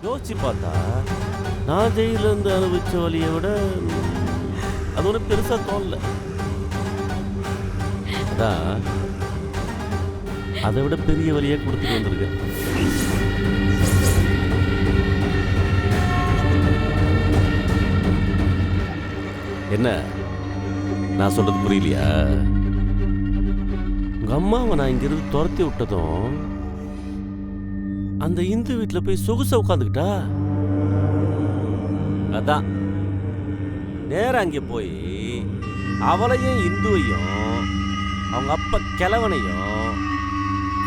யோசிச்சு பார்த்தா நான் ஜெயிலிருந்து அனுபவிச்ச வழியை விட அது ஒன்றும் பெருசா தோணல. அதான் அதை விட பெரிய வழியை கொடுத்துட்டு வந்திருக்கேன். என்ன நான் சொல்றது புரியலையா? உங்க அம்மாவை நான் இங்கிருந்து துரத்தி விட்டதும் அந்த இந்து வீட்டில் போய் சொகுசா உட்காந்துக்கிட்டா. அதான் நேரம் அங்கே போய் அவளையும் இந்துவையும் அவங்க அப்பா கிழவனையும்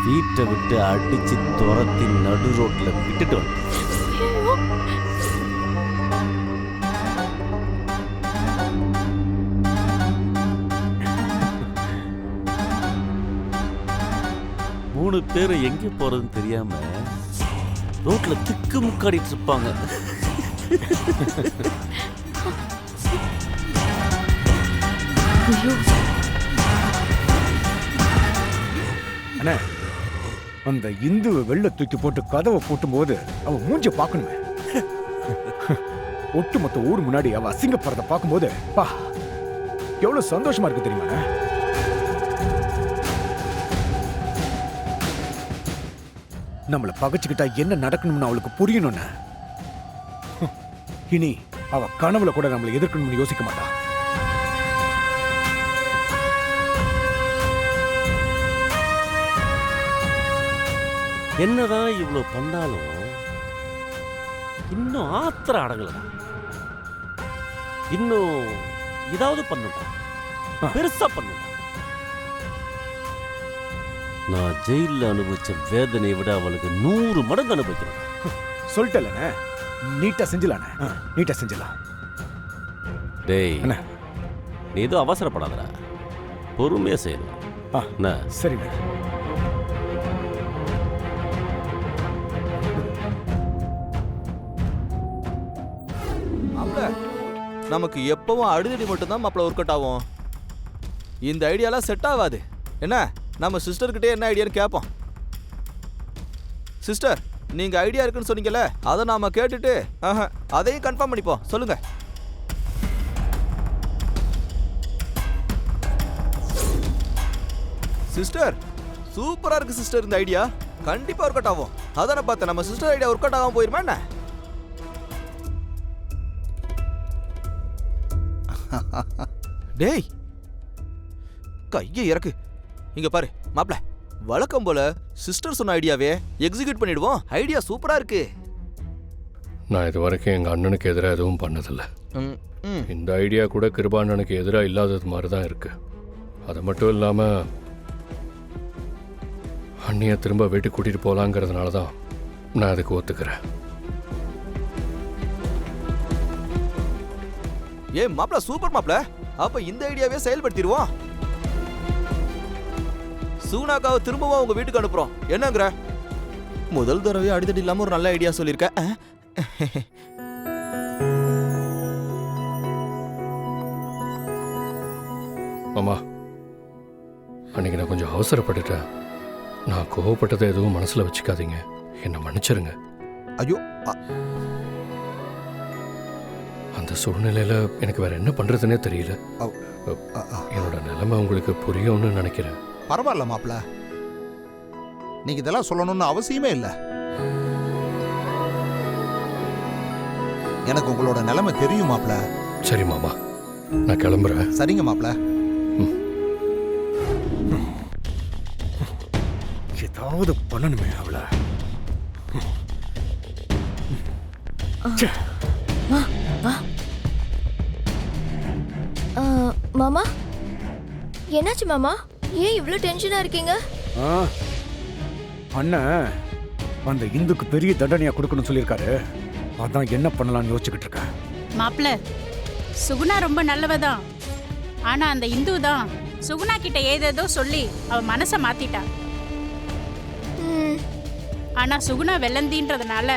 வீட்டை விட்டு அடிச்சு துரத்தி நடு ரோட்ல விட்டுட்டு வந்து மூணு பேர் எங்க போறதுன்னு தெரியாம ரோட்ல திக்கு முக்காடிட்டு இருப்பாங்க. அண்ணா, அந்த இந்துவை வெள்ள தூக்கி போட்டு கதவை போட்டும் போது அவ மூஞ்ச பார்க்கணுமே. ஒட்டுமொத்த ஊர் முன்னாடி அவ அசிங்கப்படுறத பார்க்கும்போது பா எவ்வளவு சந்தோஷமா இருக்கு தெரியுமா? நம்மளை பகைச்சுக்கிட்டா என்ன நடக்கணும்னு அவளுக்கு புரியணும்னு. இனி அவ கனவுல கூட நம்மளை எதிர்க்கணும்னு யோசிக்க மாட்டா. என்னதான் இவ்வளவு பண்ணாலும் இன்னும் ஆத்திரம் அடங்கல. இன்னும் ஏதாவது பண்ணுடா, பெருசா பண்ணுடா. நான் ஜெயில அனுபவிச்ச வேதனையை விட அவளுக்கு 100 மடங்கு அனுபவிக்கிறேன். சொல்லிட்டல, நீட்டா செஞ்சலானே, நீட்டா செஞ்சலாம். டேய், நீ எதுவும் அவசரப்படாதடா, பொறுமையா செய்யணும். சரி. நமக்கு எப்பவும் அடிதடி மட்டும்தான் மாப்பிள்ள ஒர்க் அவுட் ஆகும். இந்த ஐடியாலாம் செட் ஆகாது. என்ன, நம்ம சிஸ்டர்கிட்டே என்ன ஐடியான்னு கேட்போம். சிஸ்டர், நீங்க ஐடியா இருக்குன்னு சொன்னீங்கல்ல, அதை நாம கேட்டுட்டு அதையும் கன்ஃபார்ம் பண்ணிப்போம். சொல்லுங்க. சிஸ்டர், சூப்பரா இருக்கு சிஸ்டர். இந்த ஐடியா கண்டிப்பா ஒர்க் அவுட் ஆகும். அதான பார்த்தேன். நம்ம சிஸ்டர் ஐடியா ஒர்க் அவுட் ஆகாம போயிருமா என்ன? டேய், கையை இறக்கு. இங்க பாரு மாப்ள, வழக்கம் போல சிஸ்டர் சொன்ன ஐடியாவே எக்ஸிக்யூட் பண்ணிடுவோம். ஐடியா சூப்பரா இருக்கு. நான் இது வரைக்கும் எங்க அண்ணனுக்கு எதிராக எதுவும் பண்ணதில்ல. இந்த ஐடியா கூட கிருபா அண்ணனுக்கு எதிராக இல்லாதது மாதிரி தான் இருக்கு. அது மட்டும் இல்லாம அண்ணியை திரும்ப வீட்டுக்கு கூட்டிட்டு போலாங்கிறதுனால தான் நான் அதுக்கு ஒத்துக்கிறேன். ஏன் மாப்ள, சூப்பர் மாப்ள. அப்ப இந்த ஐடியாவே செயல்படுத்திடுவோம். சூனாக்காவை திரும்பவும் உங்க வீட்டுக்கு அனுப்புறோம். என்னங்கிற? முதல் தடவை அடிதடி இல்லாம ஒரு நல்ல ஐடியா சொல்லிருக்க. மாமா, அன்னைக்கு நான் கொஞ்சம் அவசரப்பட்டுட்டேன். நான் கோவப்பட்டதை எதுவும் மனசுல வச்சுக்காதீங்க, என்னை மன்னிச்சிருங்க. ஐயோ, அந்த சூழ்நிலையில எனக்கு வேற என்ன பண்றதுன்னே தெரியல. என்னோட நிலைமை உங்களுக்கு புரியும்னு நினைக்கிறேன். பரவாயில்ல மாப்ள, நீங்க இதெல்லாம் சொல்லணும்னு அவசியமே இல்லை. எனக்கு உங்களோட நிலைமை தெரியும் மாப்ள. சரி மாமா, நான் கிளம்புறேன். சரிங்க மாப்ள. ஏதாவது பண்ணணுமே அவள. மாமா, என்னாச்சு மாமா? ஏன் இவ்வளவு டென்ஷனா இருக்கீங்க? அண்ணன் அந்த இந்துக்கு பெரிய தண்டனையா கொடுக்கணும்னு சொல்லியிருக்காரு. அதான் என்ன பண்ணலாம்னு யோசிச்சுக்கிட்டு இருக்கேன். மாப்பிள்ள, சுகுணா ரொம்ப நல்லவதான். ஆனா அந்த இந்து தான் சுகுணா கிட்ட ஏதேதோ சொல்லி அவ மனசை மாத்திட்டா. ஆனா சுகுணா வெள்ளந்தின்றதுனால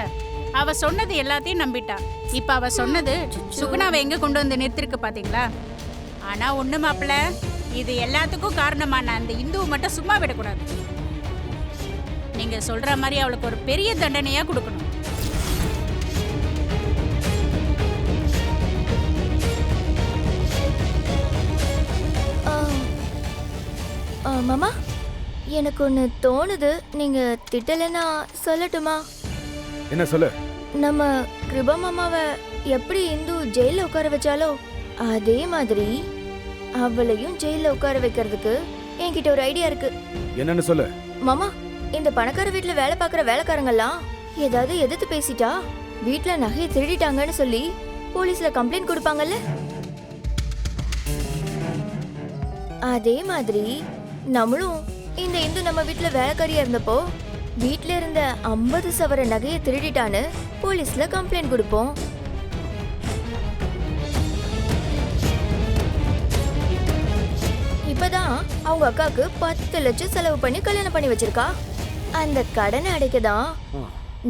அவ சொன்னது எல்லாத்தையும் நம்பிட்டா. இப்ப அவ சொன்னது சுகுணாவை எங்க கொண்டு வந்து நிறுத்திருக்கு பாத்தீங்களா? ஆனா ஒண்ணு மாப்பிள்ள, இது எல்லாத்துக்கும் காரணமான அந்த இந்துவை மட்டும் சும்மா விடக்கூடாது. நீங்க சொல்ற மாதிரி அவளுக்கு ஒரு பெரிய தண்டனையா கொடுக்கணும். மாமா எனக்கு ஒன்று தோணுது நீங்க திட்டலைன்னா சொல்லட்டுமா? என்ன சொல்லு? நம்ம கிருபா மாமாவை எப்படி இந்து ஜெயில உட்கார வச்சாலோ அதே மாதிரி அவளையும் ஜெயில உட்கார வைக்கிறதுக்கு என்கிட்ட ஒரு ஐடியா இருக்கு. என்னன்னு சொல்லு. மாமா, இந்த பணக்கார வீட்டுல வேலை பார்க்குற வேலைக்காரங்கெல்லாம் ஏதாவது எதிர்த்து பேசிட்டா வீட்டுல நகையை திருடிட்டாங்கன்னு சொல்லி போலீஸ்ல கம்ப்ளைண்ட் கொடுப்பாங்கல்ல. அதே மாதிரி நம்மளும் இந்த இந்து நம்ம வீட்டுல வேலைக்காரியா இருந்தப்போ வீட்டுல இருந்த 50 சவர நகையை திருடிட்டான்னு போலீஸ்ல கம்ப்ளைண்ட் கொடுப்போம். இப்பதான் அவங்க அக்காவுக்கு 10 லட்சம் செலவு பண்ணி கல்யாணம் பண்ணி வச்சிருக்கா. அந்த கடனை அடைக்கதான்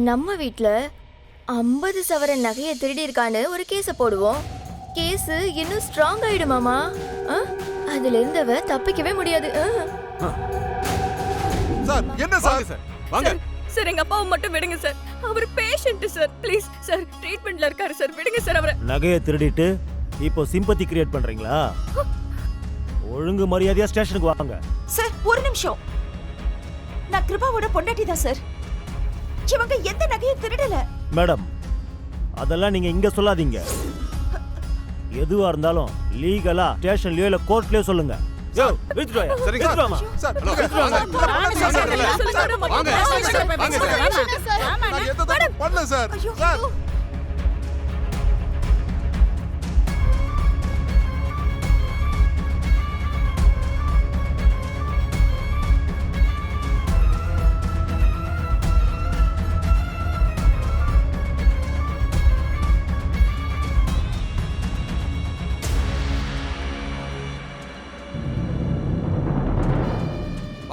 நம்ம வீட்ல 50 சவர நகையை திருடி இருக்கான்னு ஒரு கேஸ போடுவோம். கேஸ் இன்னும் ஸ்ட்ராங் ஆயிடுமாமா. அதுல இருந்தவ தப்பிக்கவே முடியாது. சார் என்ன சார்? வாங்க சார் எங்க அப்பாவை மட்டும் விடுங்க சார். அவர் பேஷண்ட் சார். ப்ளீஸ் சார், ட்ரீட்மெண்ட்ல இருக்காரு சார். விடுங்க சார் அவரை. நகையை திருடிட்டு இப்போ சிம்பத்தி கிரியேட் பண்றீங்களா? ஒழுங்கு மரியாதையா ஸ்டேஷனுக்கு வாங்க. சார் ஒரு நிமிஷம். நான் கிருபாவோட பொண்டாட்டி தான் சார். இவங்க எந்த நகையும் திருடல. மேடம், அதெல்லாம் நீங்க இங்க சொல்லாதீங்க. எதுவா இருந்தாலும் லீகலா ஸ்டேஷன்லயோ இல்ல கோர்ட்லயோ சொல்லுங்க. யோ, வித்துட்டு வாயா. சரிங்க வித்துட்டு வாமா. சார். நான் எந்த தப்பும் பண்ணல சார். சார்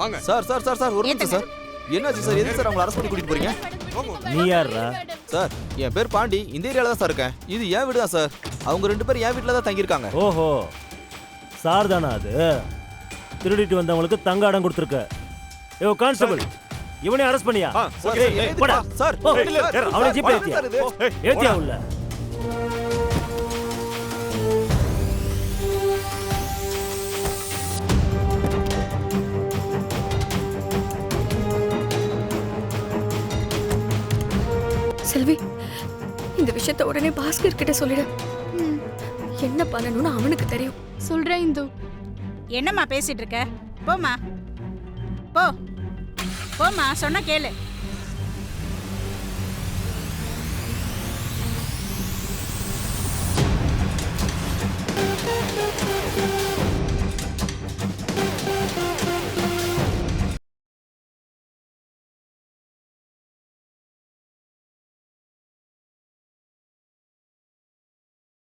வாங்க. சார் சார் சார் சார் ஒரு நிமிஷம் சார். என்னாச்சு சார்? எதுக்கு சார் அவங்களை அரெஸ்ட் பண்ணி கூட்டிட்டு போறீங்க? நீ யாரா? சார் என் பேர் பாண்டி. இந்த ஏரியால தான் சார் இருக்கேன். இது என் வீடு தான் சார். அவங்க 2 பேரும் என் வீட்டில் தான் தங்கியிருக்காங்க. ஓஹோ, சார் தானா அது? திருடிட்டு வந்தவங்களுக்கு தங்க அடம் கொடுத்துருக்க. ஏ கான்ஸ்டபிள், இவனே அரெஸ்ட் பண்ணியா? சார், ஏய், ஏய், போடா. சார், போ. இல்ல, இல்ல, அவனை ஜீப்ல சார், ஏத்தியா? சார், இது. ஏத்தியா உள்ள? செல்வி, இந்த விஷயத்தை உடனே பாஸ்கர் கிட்ட சொல்லிடு. என்ன பண்ணணும்னு அவனுக்கு தெரியும். சொல்றேன் இந்து. என்னம்மா பேசிட்டு இருக்க? போம்மா, போ போம்மா, சொன்னா கேளு.